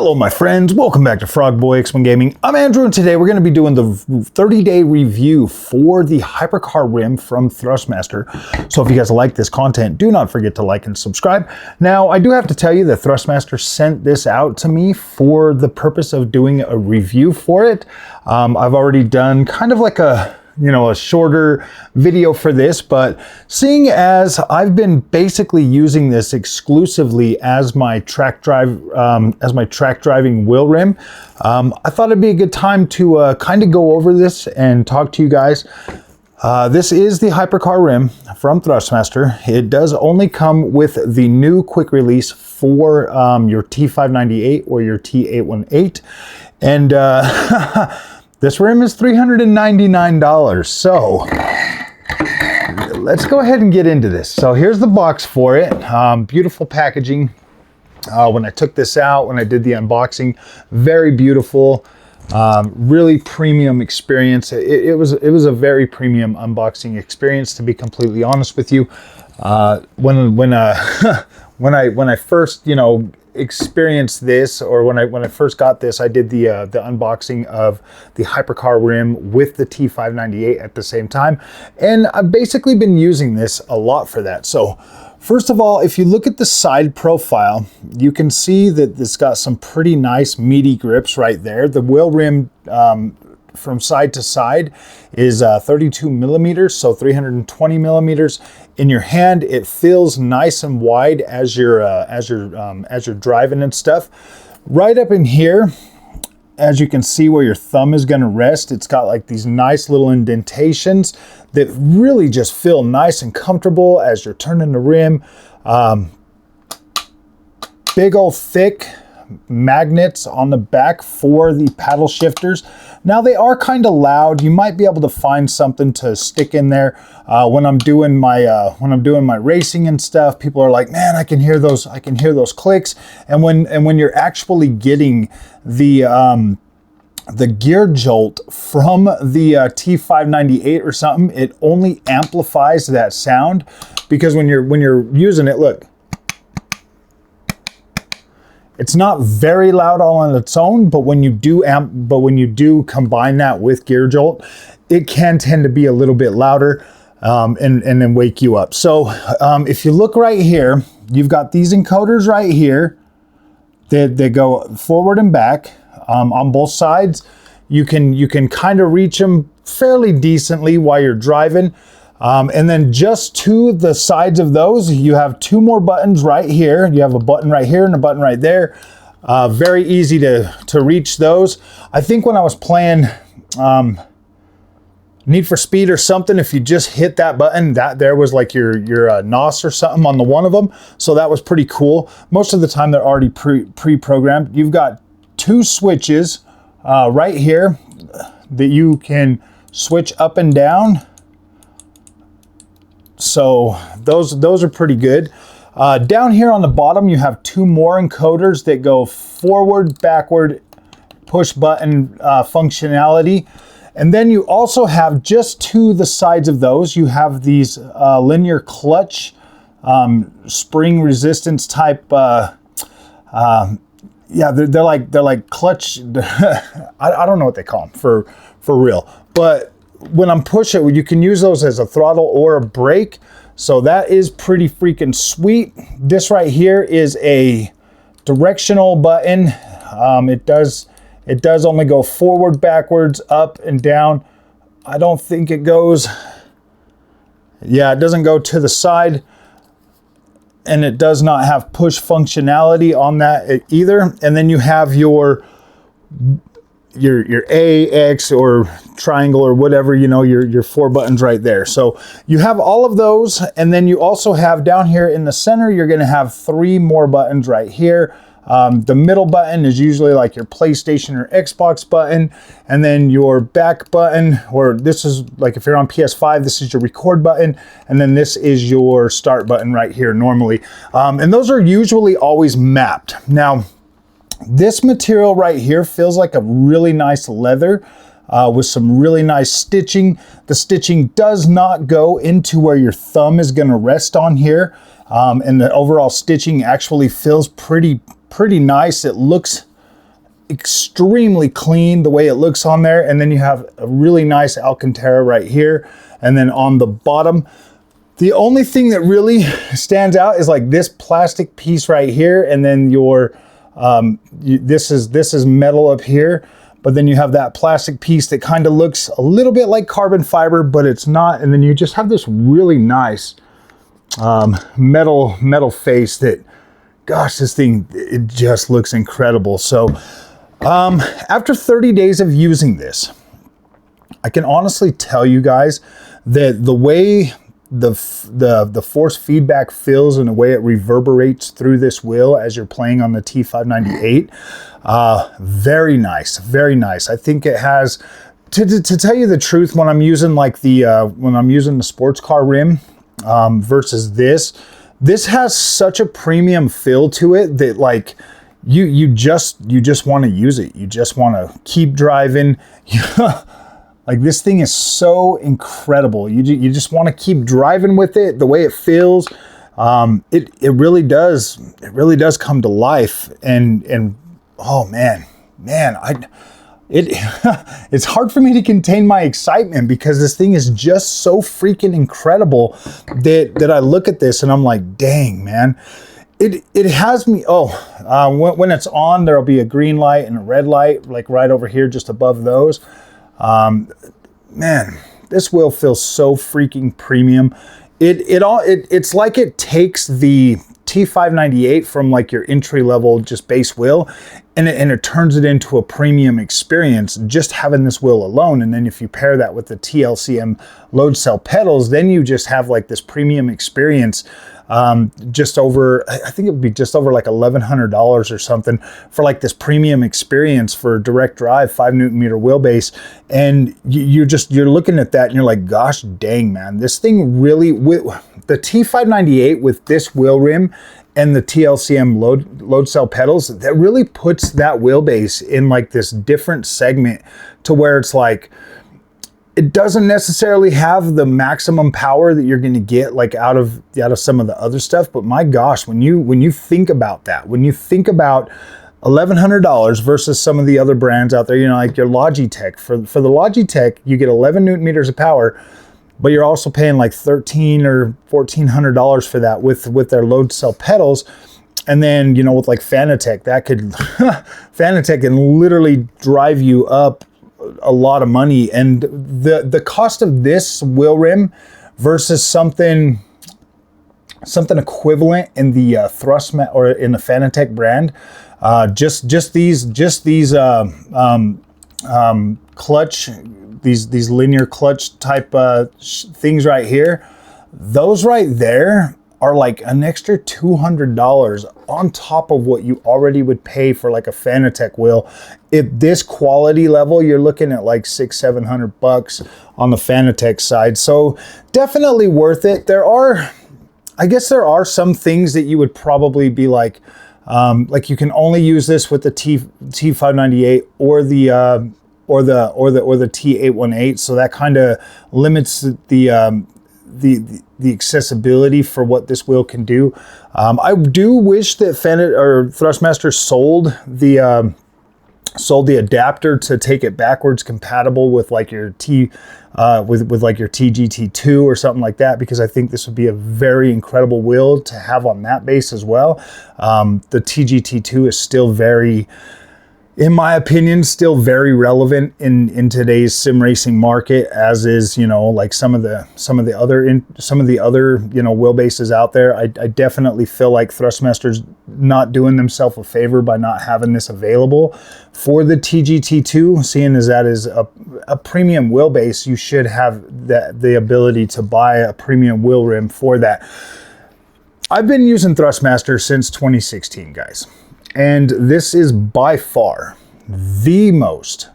Hello my friends, welcome back to Frogboy X1 Gaming. I'm Andrew and today we're going to be doing the 30-day review for the Hypercar rim from Thrustmaster. So if you guys like this content, do not forget to like and subscribe. Now I do have to tell you that Thrustmaster sent this out to me for the purpose of doing a review for it. I've already done kind of like a shorter video for this, but seeing as I've been basically using this exclusively as my track driving wheel rim, I thought it'd be a good time to kind of go over this and talk to you guys. This is the Hypercar rim from Thrustmaster. It does only come with the new quick release for your T598 or your T818, and this rim is $399, so let's go ahead and get into this. So here's the box for it. Beautiful packaging. When I took this out, when I did the unboxing, very beautiful, really premium experience. It was a very premium unboxing experience, to be completely honest with you. When I first experienced this, or when I first got this, I did the unboxing of the Hypercar rim with the T598 at the same time, and I've basically been using this a lot for that. So first of all, if you look at the side profile, you can see that it's got some pretty nice meaty grips right there. The wheel rim from side to side is 32 millimeters, so 320 millimeters. In your hand, it feels nice and wide as you're driving and stuff. Right up in here, as you can see where your thumb is going to rest, it's got like these nice little indentations that really just feel nice and comfortable as you're turning the rim. Big old thick magnets on the back for the paddle shifters. Now they are kind of loud. You might be able to find something to stick in there when I'm doing my racing and stuff. People are like, man, I can hear those clicks. And when you're actually getting the gear jolt from the T598 or something, it only amplifies that sound, because when you're using it, look, it's not very loud all on its own, but when you do combine that with gear jolt, it can tend to be a little bit louder and then wake you up. So if you look right here, you've got these encoders right here that go forward and back on both sides. You can kind of reach them fairly decently while you're driving. And then just to the sides of those, you have two more buttons right here. You have a button right here and a button right there. Very easy to reach those. I think when I was playing Need for Speed or something, if you just hit that button, that there was like your NOS or something on the one of them. So that was pretty cool. Most of the time they're already pre-programmed. You've got two switches right here that you can switch up and down. So those are pretty good. Down here on the bottom, you have two more encoders that go forward, backward, push button functionality. And then you also have, just to the sides of those, you have these linear clutch spring resistance type. Yeah, they're like clutch. I don't know what they call them for real, but when I'm pushing, you can use those as a throttle or a brake. So that is pretty freaking sweet. This right here is a directional button. It does only go forward, backwards, up and down. I don't think it goes, yeah, it doesn't go to the side, and it does not have push functionality on that either. And then you have your A, X, or triangle, or whatever, your four buttons right there. So you have all of those, and then you also have down here in the center, you're going to have three more buttons right here. The middle button is usually like your PlayStation or Xbox button, and then your back button, or this is like if you're on PS5, this is your record button, and then this is your start button right here normally. And those are usually always mapped. Now, this material right here feels like a really nice leather with some really nice stitching. The stitching does not go into where your thumb is going to rest on here, and the overall stitching actually feels pretty nice. It looks extremely clean the way it looks on there. And then you have a really nice Alcantara right here. And then on the bottom, the only thing that really stands out is like this plastic piece right here. And then your, this is metal up here, but then you have that plastic piece that kind of looks a little bit like carbon fiber, but it's not. And then you just have this really nice metal face that, gosh, this thing, it just looks incredible. So after 30 days of using this, I can honestly tell you guys that the way the force feedback feels and the way it reverberates through this wheel as you're playing on the T598, very nice, very nice. I think it has, to tell you the truth, when I'm using like the sports car rim versus this has such a premium feel to it that like you just want to use it. You just want to keep driving. Like this thing is so incredible. You just want to keep driving with it. The way it feels, it really does come to life. And oh man, it's hard for me to contain my excitement because this thing is just so freaking incredible that I look at this and I'm like, dang, man. It has me, when it's on, there'll be a green light and a red light, like right over here, just above those. Man, this wheel feels so freaking premium. It's like it takes the T598 from like your entry level just base wheel and it turns it into a premium experience just having this wheel alone. And then if you pair that with the TLCM load cell pedals, then you just have like this premium experience. Just over, I think it would be just over like $1,100 or something for like this premium experience for direct drive 5 Newton meter wheelbase. And you're looking at that and you're like, gosh dang, man, this thing really, with the T598 with this wheel rim and the TLCM load cell pedals, that really puts that wheelbase in like this different segment to where it's like, it doesn't necessarily have the maximum power that you're going to get like out of some of the other stuff. But my gosh, when you think about that, when you think about $1,100 versus some of the other brands out there, you know, like your Logitech, for the Logitech, you get 11 Newton meters of power, but you're also paying like $1,300 or $1,400 for that with their load cell pedals. And then, you know, with like Fanatec, Fanatec can literally drive you up a lot of money. And the cost of this wheel rim versus something equivalent in the Thrustmaster or in the Fanatec brand, just these clutch, these linear clutch type things right here, those right there are like an extra $200 on top of what you already would pay for like a Fanatec wheel. At this quality level, you're looking at like $600-700 on the Fanatec side. So definitely worth it. I guess there are some things that you would probably be like you can only use this with the T598 or the T818. So that kind of limits the accessibility for what this wheel can do. I do wish that Thrustmaster sold the adapter to take it backwards compatible with like your with like your TGT2 or something like that, because I think this would be a very incredible wheel to have on that base as well. The TGT2 is still very, in my opinion, still very relevant in today's sim racing market, as is, you know, like some of the other you know, wheelbases out there. I definitely feel like Thrustmaster's not doing themselves a favor by not having this available for the TGT2, seeing as that is a premium wheelbase. You should have the ability to buy a premium wheel rim for that. I've been using Thrustmaster since 2016, guys. And this is by far the most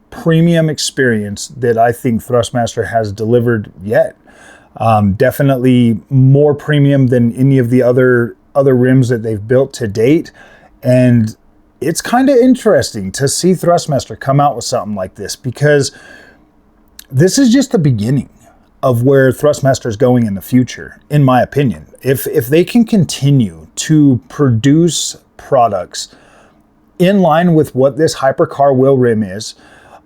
premium experience that I think Thrustmaster has delivered yet. Definitely more premium than any of the other rims that they've built to date. And it's kind of interesting to see Thrustmaster come out with something like this, because this is just the beginning of where Thrustmaster is going in the future, in my opinion. If they can continue to produce products in line with what this Hypercar wheel rim is,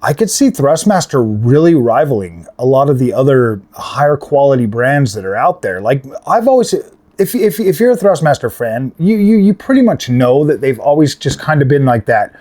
I could see Thrustmaster really rivaling a lot of the other higher quality brands that are out there. Like I've always, if you're a Thrustmaster fan, you pretty much know that they've always just kind of been like that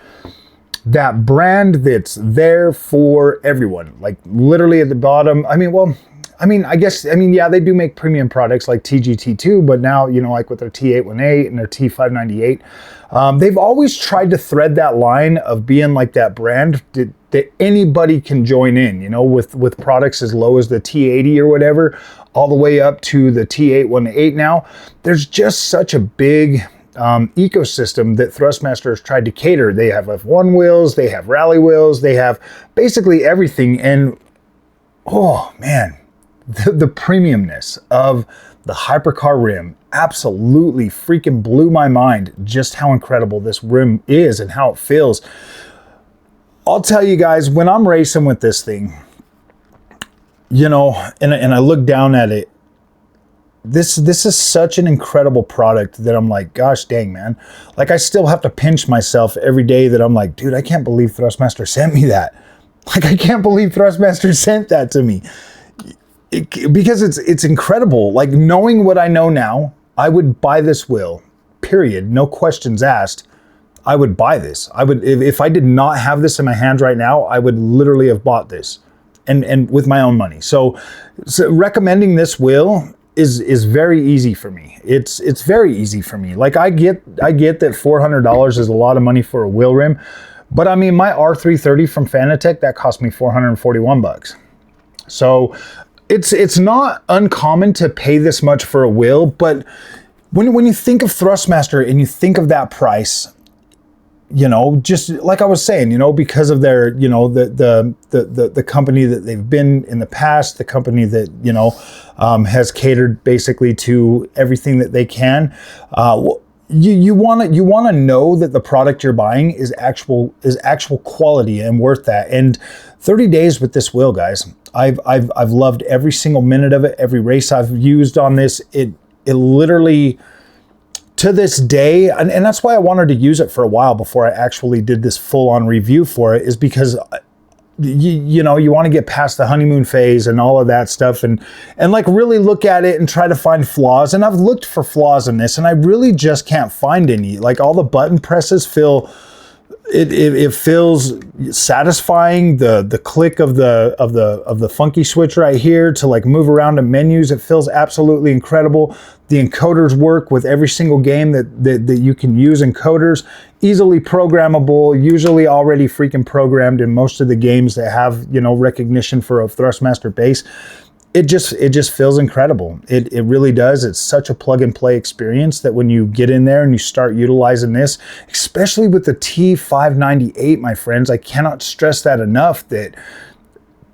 brand that's there for everyone. Like literally at the bottom. Yeah, they do make premium products like TGT2, but now, you know, like with their T818 and their T598, they've always tried to thread that line of being like that brand that anybody can join in, you know, with products as low as the T80 or whatever, all the way up to the T818 now. There's just such a big ecosystem that Thrustmaster has tried to cater. They have F1 wheels, they have rally wheels, they have basically everything. And oh man, the premiumness of the Hypercar rim absolutely freaking blew my mind, just how incredible this rim is and how it feels. I'll tell you guys, when I'm racing with this thing, you know, and I look down at it, this is such an incredible product that I'm like, gosh dang, man. Like I still have to pinch myself every day that I'm like, dude, I can't believe Thrustmaster sent me that. Like I can't believe Thrustmaster sent that to me. Because it's incredible. Like knowing what I know now, I would buy this wheel, period. No questions asked. I would buy this. I would, if I did not have this in my hands right now, I would literally have bought this and with my own money. So recommending this wheel is very easy for me. It's very easy for me. Like I get that $400 is a lot of money for a wheel rim, but I mean my R330 from Fanatec, that cost me $441. So it's not uncommon to pay this much for a wheel, but when you think of Thrustmaster and you think of that price, you know, just like I was saying, you know, because of their, you know, the company that they've been in the past, the company that, you know, has catered basically to everything that they can. You want to know that the product you're buying is actual quality and worth that. And 30 days with this wheel, guys, I've loved every single minute of it. Every race I've used on this, it literally, to this day, and that's why I wanted to use it for a while before I actually did this full-on review for it, is because you know, you want to get past the honeymoon phase and all of that stuff and like really look at it and try to find flaws. And I've looked for flaws in this and I really just can't find any. Like all the button presses feel, it feels satisfying. The click of the funky switch right here to like move around in menus, it feels absolutely incredible. The encoders work with every single game that you can use encoders, easily programmable, usually already freaking programmed in most of the games that have, you know, recognition for a Thrustmaster base. It just feels incredible. It really does. It's such a plug and play experience that when you get in there and you start utilizing this, especially with the T598, my friends, I cannot stress that enough, that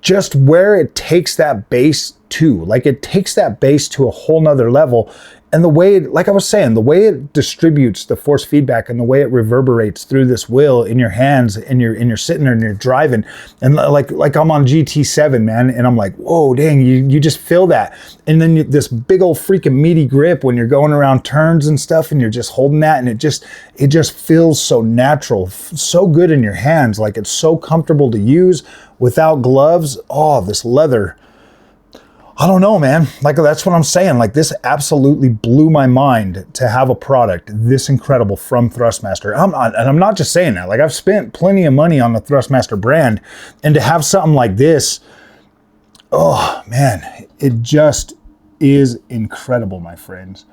just where it takes that bass to, like it takes that bass to a whole nother level. And the way, like I was saying, the way it distributes the force feedback and the way it reverberates through this wheel in your hands and you're sitting there and you're driving, and like I'm on GT7, man, and I'm like, whoa, dang, you just feel that. And then this big old freaking meaty grip when you're going around turns and stuff and you're just holding that, and it just feels so natural, so good in your hands. Like it's so comfortable to use without gloves. Oh, this leather. I don't know, man. Like, that's what I'm saying. Like, this absolutely blew my mind to have a product this incredible from Thrustmaster. I'm not just saying that. Like, I've spent plenty of money on the Thrustmaster brand, and to have something like this, oh, man, it just is incredible, my friends.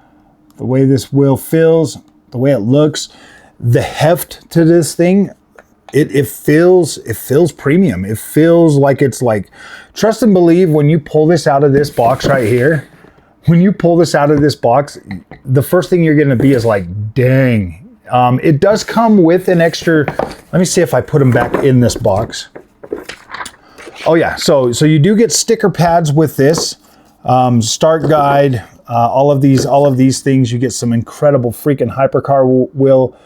The way this wheel feels, the way it looks, the heft to this thing, it feels premium. It feels like it's like, trust and believe, when you pull this out of this box right here, when you pull this out of this box, the first thing you're gonna be is like, dang. It does come with an extra, let me see if I put them back in this box. Oh yeah, so you do get sticker pads with this, start guide, all of these things. You get some incredible freaking Hypercar wheel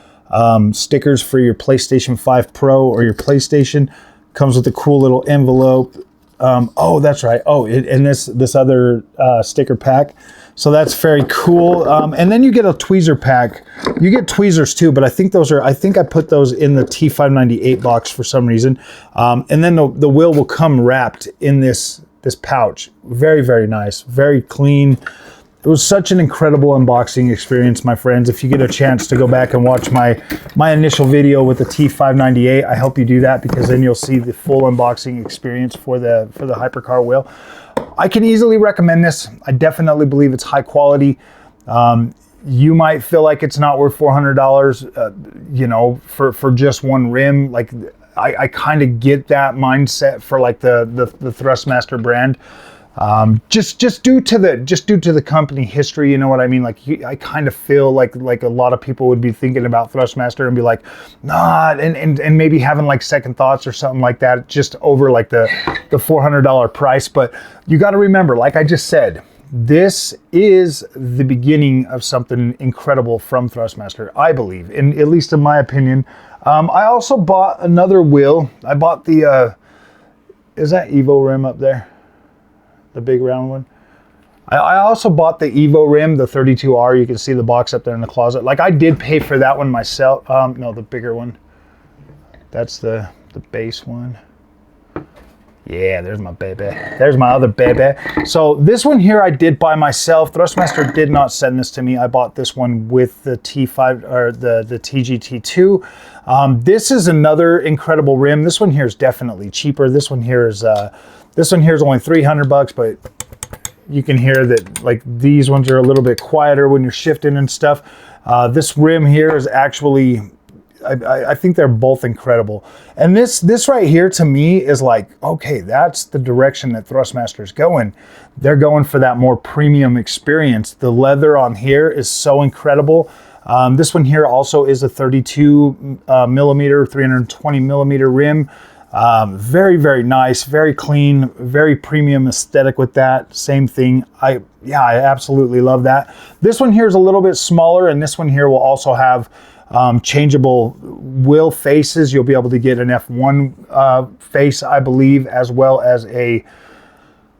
stickers for your PlayStation 5 Pro or your PlayStation. Comes with a cool little envelope. Oh, that's right. Oh, and this other sticker pack. So that's very cool. And then you get a tweezer pack. You get tweezers too, but I think I put those in the T598 box for some reason. And then the wheel will come wrapped in this pouch. Very, very nice, very clean. It was such an incredible unboxing experience, my friends. If you get a chance to go back and watch my initial video with the T598, I hope you do that, because then you'll see the full unboxing experience for the Hypercar wheel. I can easily recommend this. I definitely believe it's high quality. You might feel like it's not worth $400, you know, for just one rim. Like I kind of get that mindset for like the Thrustmaster brand. Just due to the company history, you know what I mean? Like I kind of feel like a lot of people would be thinking about Thrustmaster and be like, nah, and maybe having like second thoughts or something like that, just over like the $400 price. But you got to remember, like I just said, this is the beginning of something incredible from Thrustmaster, I believe, and at least in my opinion. I also bought another wheel. I bought the, is that Evo rim up there? The big round one. I also bought the Evo rim, the 32R. You can see the box up there in the closet. Like I did pay for that one myself. No, the bigger one. That's the base one. Yeah, there's my baby. There's my other baby. So this one here I did buy myself. Thrustmaster did not send this to me. I bought this one with the T5 or the TGT2. This is another incredible rim. This one here is definitely cheaper. This one here is only $300, but you can hear that like these ones are a little bit quieter when you're shifting and stuff. This rim here is actually, I think they're both incredible. And this right here to me is like, okay, that's the direction that Thrustmaster's going. They're going for that more premium experience. The leather on here is so incredible. This one here also is a 32 millimeter, 320 millimeter rim. Very, very nice, very clean, very premium aesthetic with that. Same thing. I absolutely love that. This one here is a little bit smaller, and this one here will also have changeable wheel faces. You'll be able to get an F1 face, I believe, as well as a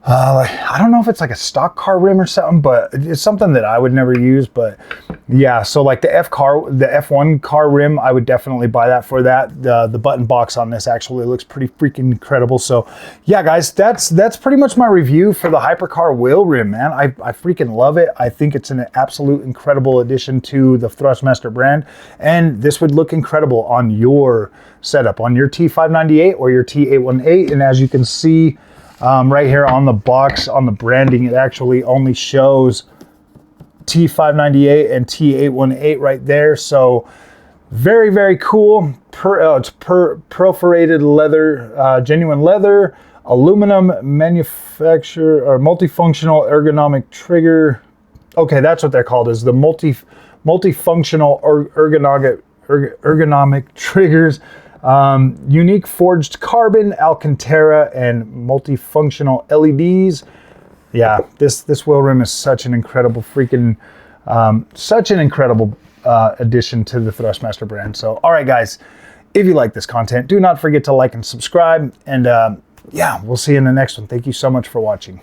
I don't know if it's like a stock car rim or something, but it's something that I would never use. But yeah, so like the F1 car rim, I would definitely buy that for that. The button box on this actually looks pretty freaking incredible. So yeah, guys, that's pretty much my review for the Hypercar wheel rim, man. I freaking love it. I think it's an absolute incredible addition to the Thrustmaster brand, and this would look incredible on your setup, on your T598 or your T818. And as you can see, right here on the box, on the branding, it actually only shows T598 and T818 right there. So very, very cool. It's perforated leather, genuine leather, aluminum manufacturer, or multifunctional ergonomic trigger. Okay, that's what they're called, is the multifunctional ergonomic triggers. Unique forged carbon, Alcantara, and multifunctional LEDs. Yeah, this wheel rim is such an incredible freaking, addition to the Thrustmaster brand. So, all right, guys, if you like this content, do not forget to like and subscribe. And yeah, we'll see you in the next one. Thank you so much for watching.